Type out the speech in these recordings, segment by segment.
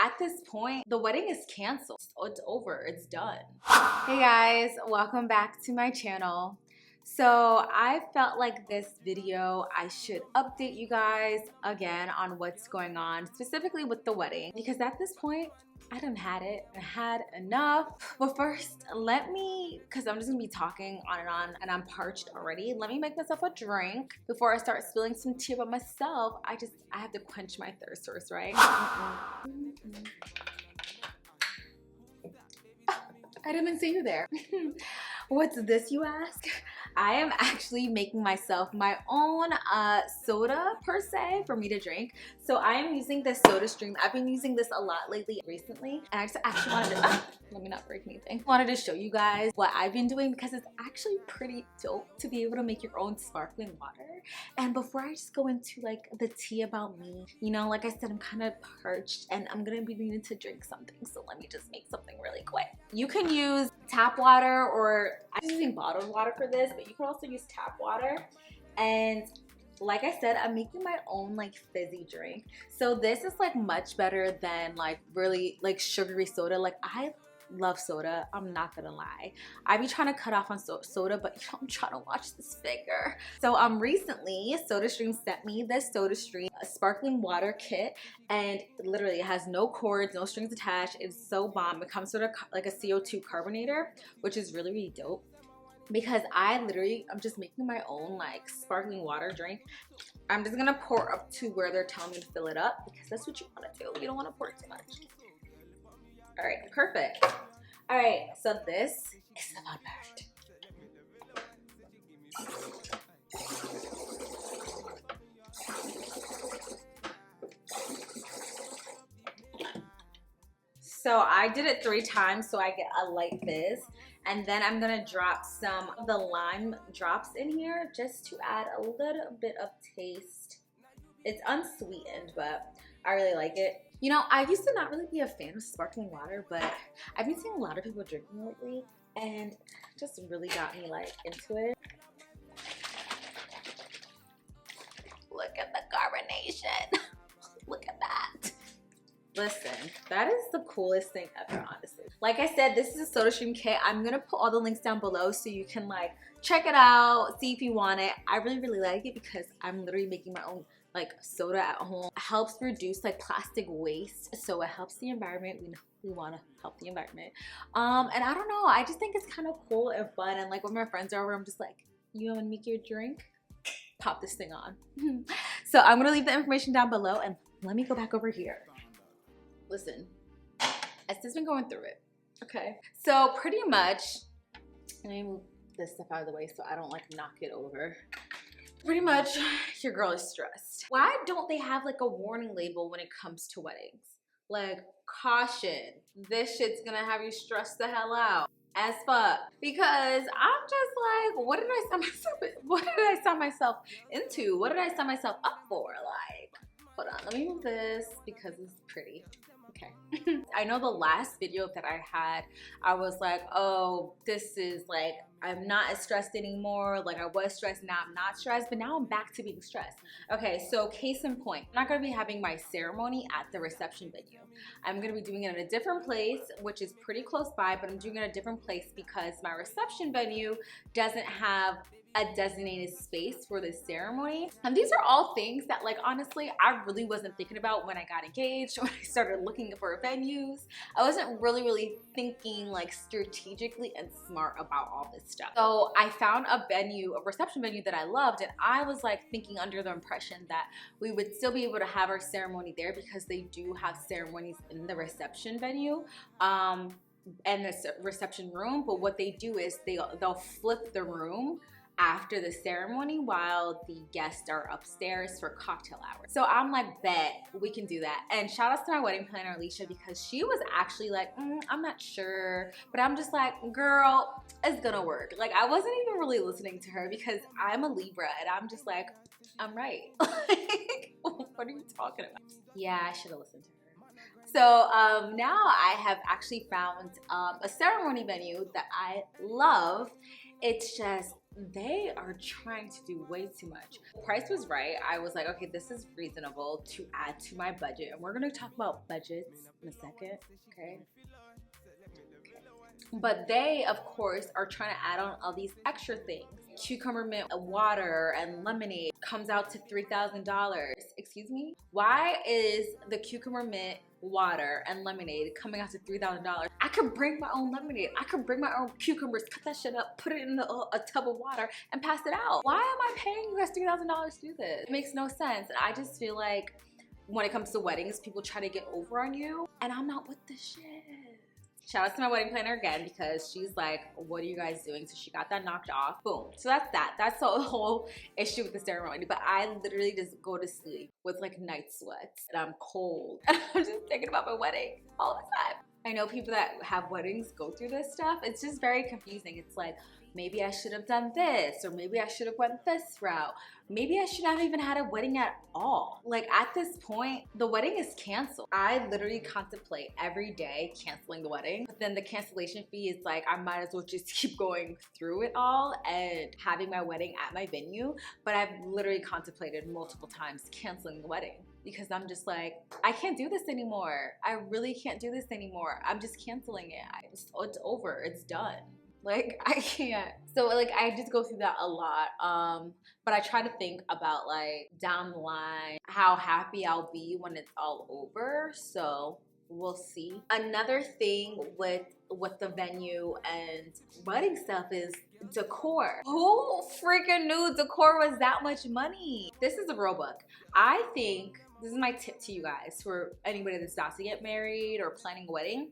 at this point, the wedding is canceled. It's over. It's done. Hey guys, welcome back to my channel. So I felt like this video, I should update you guys again on what's going on, specifically with the wedding, because at this point, I done had it. I had enough. But first, because I'm just gonna be talking on and I'm parched already. Let me make myself a drink before I start spilling some tea about myself. I have to quench my thirst first, right? I didn't even see you there. What's this, you ask? I am actually making myself my own soda per se for me to drink. So I am using this soda stream. I've been using this a lot recently. And I just actually wanted to, let me not break anything. Wanted to show you guys what I've been doing because it's actually pretty dope to be able to make your own sparkling water. And before I just go into like the tea about me, you know, like I said, I'm kind of parched and I'm gonna be needing to drink something. So let me just make something really quick. You can use tap water, or I'm using bottled water for this, but you can also use tap water. And like I said, I'm making my own like fizzy drink. So this is like much better than like really like sugary soda. Like I love soda, I'm not gonna lie. I be trying to cut off on soda, but you know, I'm trying to watch this figure. So recently SodaStream sent me this SodaStream sparkling water kit, and literally it has no cords, no strings attached. It's so bomb. It comes sort of like a CO2 carbonator, which is really, really dope. Because I'm just making my own like sparkling water drink. I'm just gonna pour up to where they're telling me to fill it up, because that's what you want to do. You don't want to pour too much. All right, perfect. All right, so this is the fun part. So I did it 3 times so I get a light fizz. And then I'm gonna drop some of the lime drops in here just to add a little bit of taste. It's unsweetened, but I really like it. You know, I used to not really be a fan of sparkling water, but I've been seeing a lot of people drinking lately, and it just really got me like into it. Look at the carbonation. Look at that. Listen, that is the coolest thing ever, honestly. Like I said, this is a SodaStream kit. I'm gonna put all the links down below so you can like check it out, see if you want it. I really, really like it because I'm literally making my own like soda at home. It helps reduce like plastic waste, so it helps the environment. We want to help the environment. And I don't know, I just think it's kind of cool and fun. And like when my friends are over, I'm just like, you want to make your drink? Pop this thing on. So I'm gonna leave the information down below, and let me go back over here. Listen, Essie's been going through it. Okay, so pretty much, let me move this stuff out of the way so I don't like knock it over. Pretty much, your girl is stressed. Why don't they have like a warning label when it comes to weddings? Like, caution, this shit's gonna have you stressed the hell out as fuck. Because I'm just like, what did I sign myself into? What did I sign myself up for? Like, hold on, let me move this because it's pretty. Okay. I know the last video that I had, I was like, oh, this is like, I'm not as stressed anymore. Like I was stressed, now I'm not stressed, but now I'm back to being stressed. Okay, so case in point, I'm not gonna be having my ceremony at the reception venue. I'm gonna be doing it in a different place, which is pretty close by, but I'm doing it in a different place because my reception venue doesn't have a designated space for this ceremony. And these are all things that like honestly I really wasn't thinking about when I got engaged, when I started looking for venues. I wasn't really thinking like strategically and smart about all this stuff. So I found a reception venue that I loved, and I was like thinking under the impression that we would still be able to have our ceremony there because they do have ceremonies in the reception venue and the reception room. But what they do is they'll flip the room after the ceremony while the guests are upstairs for cocktail hour. So I'm like, bet, we can do that. And shout out to my wedding planner, Alicia, because she was actually like, I'm not sure. But I'm just like, girl, it's gonna work. Like I wasn't even really listening to her because I'm a Libra and I'm just like, I'm right. Like, what are you talking about? Yeah, I should have listened to her. So now I have actually found a ceremony venue that I love. It's just they are trying to do way too much. The price was right. I was like, okay, this is reasonable to add to my budget. And we're gonna talk about budgets in a second, okay? But they, of course, are trying to add on all these extra things. Cucumber mint water and lemonade comes out to $3,000. Excuse me? Why is the cucumber mint water and lemonade coming out to $3,000? I could bring my own lemonade. I could bring my own cucumbers, cut that shit up, put it in a tub of water, and pass it out. Why am I paying you guys $3,000 to do this? It makes no sense. And I just feel like when it comes to weddings, people try to get over on you, and I'm not with this shit. Shout out to my wedding planner again, because she's like, what are you guys doing? So she got that knocked off. Boom. So that's that. That's the whole issue with the ceremony. But I literally just go to sleep with like night sweats and I'm cold. And I'm just thinking about my wedding all the time. I know people that have weddings go through this stuff. It's just very confusing. It's like, maybe I should have done this, or maybe I should have went this route. Maybe I should not have even had a wedding at all. Like at this point, the wedding is canceled. I literally contemplate every day canceling the wedding, but then the cancellation fee is like, I might as well just keep going through it all and having my wedding at my venue. But I've literally contemplated multiple times canceling the wedding because I'm just like, I can't do this anymore. I really can't do this anymore. I'm just canceling it. It's over, it's done. Like, I can't. So like, I just go through that a lot. But I try to think about like down the line, how happy I'll be when it's all over. So we'll see. Another thing with the venue and wedding stuff is decor. Who freaking knew decor was that much money? This is a real book. I think, this is my tip to you guys, for anybody that's about to get married or planning a wedding,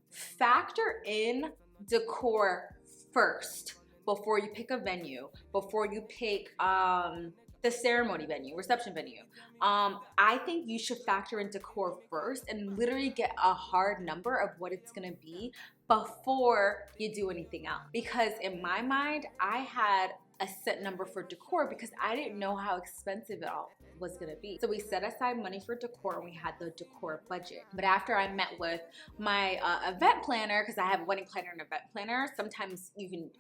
factor in decor first before you pick a venue, before you pick the ceremony venue, reception venue. I think you should factor in decor first and literally get a hard number of what it's gonna be before you do anything else. Because in my mind, I had a set number for decor because I didn't know how expensive it all was gonna be. So we set aside money for decor and we had the decor budget. But after I met with my event planner, because I have a wedding planner and event planner, sometimes you can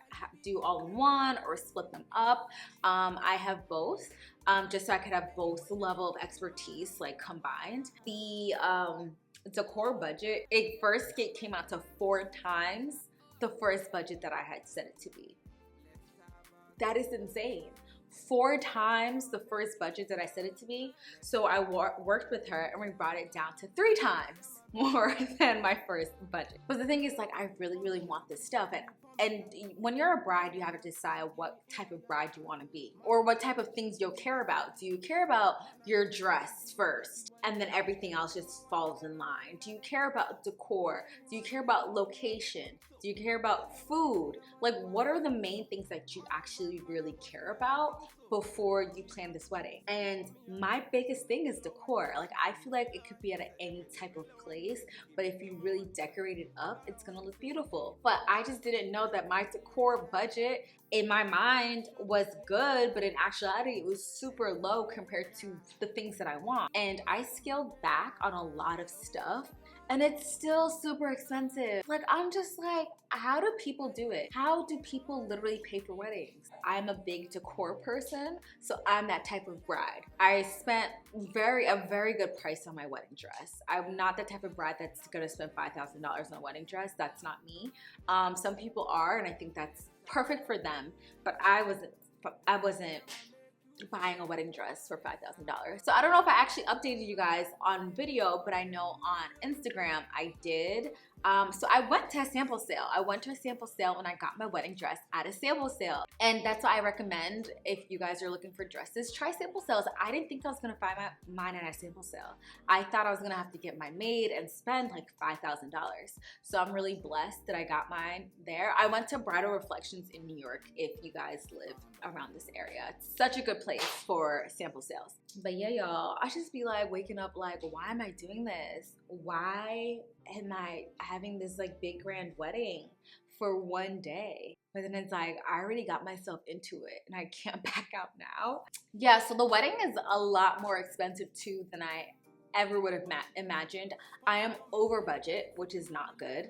do all in one or split them up. I have both, just so I could have both level of expertise like combined. The decor budget, it first came out to 4 times the first budget that I had set it to be. That is insane. 4 times the first budget that I set it to be. So I worked with her and we brought it down to 3 times more than my first budget. But the thing is, like, I really, really want this stuff. And when you're a bride, you have to decide what type of bride you want to be or what type of things you'll care about. Do you care about your dress first and then everything else just falls in line? Do you care about decor? Do you care about location? Do you care about food? Like, what are the main things that you actually really care about before you plan this wedding? And my biggest thing is decor. Like, I feel like it could be at any type of place, but if you really decorate it up, it's gonna look beautiful. But I just didn't know that my decor budget in my mind was good, but in actuality it was super low compared to the things that I want. And I scaled back on a lot of stuff and it's still super expensive. Like, I'm just like, how do people do it? How do people literally pay for weddings? I'm a big decor person, so I'm that type of bride. I spent a very good price on my wedding dress. I'm not the type of bride that's gonna spend $5,000 on a wedding dress. That's not me. Some people are, and I think that's perfect for them, but I wasn't buying a wedding dress for $5,000. So I don't know if I actually updated you guys on video, but I know on Instagram I did. So I went to a sample sale. I went to a sample sale and I got my wedding dress at a sample sale. And that's why I recommend, if you guys are looking for dresses, try sample sales. I didn't think I was gonna find mine at a sample sale. I thought I was gonna have to get mine made and spend like $5,000. So I'm really blessed that I got mine there. I went to Bridal Reflections in New York if you guys live around this area. It's such a good place for sample sales. But yeah, y'all, I just be like waking up like, why am I doing this? Why am I having this like big grand wedding for one day? But then it's like, I already got myself into it and I can't back out now. Yeah, so the wedding is a lot more expensive too than I ever would have imagined. I am over budget, which is not good.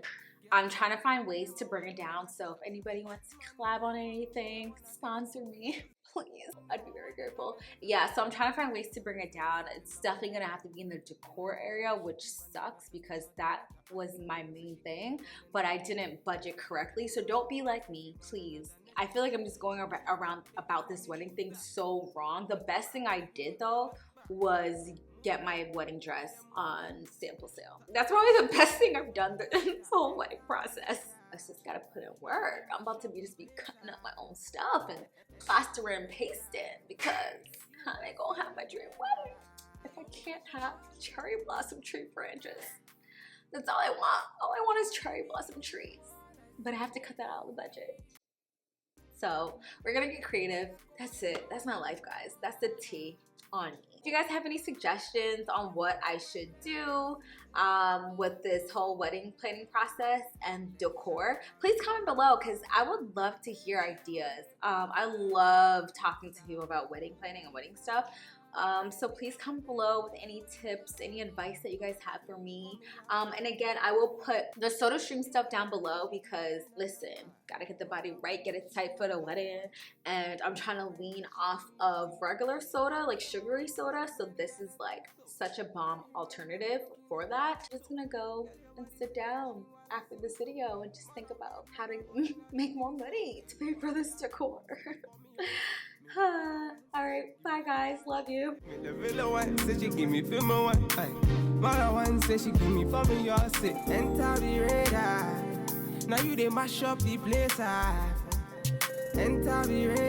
I'm trying to find ways to bring it down. So if anybody wants to collab on anything, sponsor me, please. I'd be very grateful. Yeah, so I'm trying to find ways to bring it down. It's definitely gonna have to be in the decor area, which sucks because that was my main thing, but I didn't budget correctly. So don't be like me, please. I feel like I'm just going around about this wedding thing so wrong. The best thing I did though was get my wedding dress on sample sale. That's probably the best thing I've done this whole wedding process. I just gotta put in work. I'm about to just be cutting up my own stuff and plastering and pasting because I ain't gonna have my dream wedding if I can't have cherry blossom tree branches. That's all I want. All I want is cherry blossom trees. But I have to cut that out of the budget. So we're gonna get creative. That's it. That's my life, guys. That's the tea on me. If you guys have any suggestions on what I should do with this whole wedding planning process and decor, please comment below because I would love to hear ideas. I love talking to people about wedding planning and wedding stuff. So please comment below with any tips, any advice that you guys have for me. And again, I will put the SodaStream stuff down below because listen, gotta get the body right, get it tight for the wedding. And I'm trying to lean off of regular soda, like sugary soda. So this is like such a bomb alternative for that. I'm just gonna go and sit down after this video and just think about how to make more money to pay for this decor. Alright, bye guys, love you. The villa one said she give me film one. Mother one said she give me from your sit. Enter the radar. Now you they mash up the place. Enter the radar.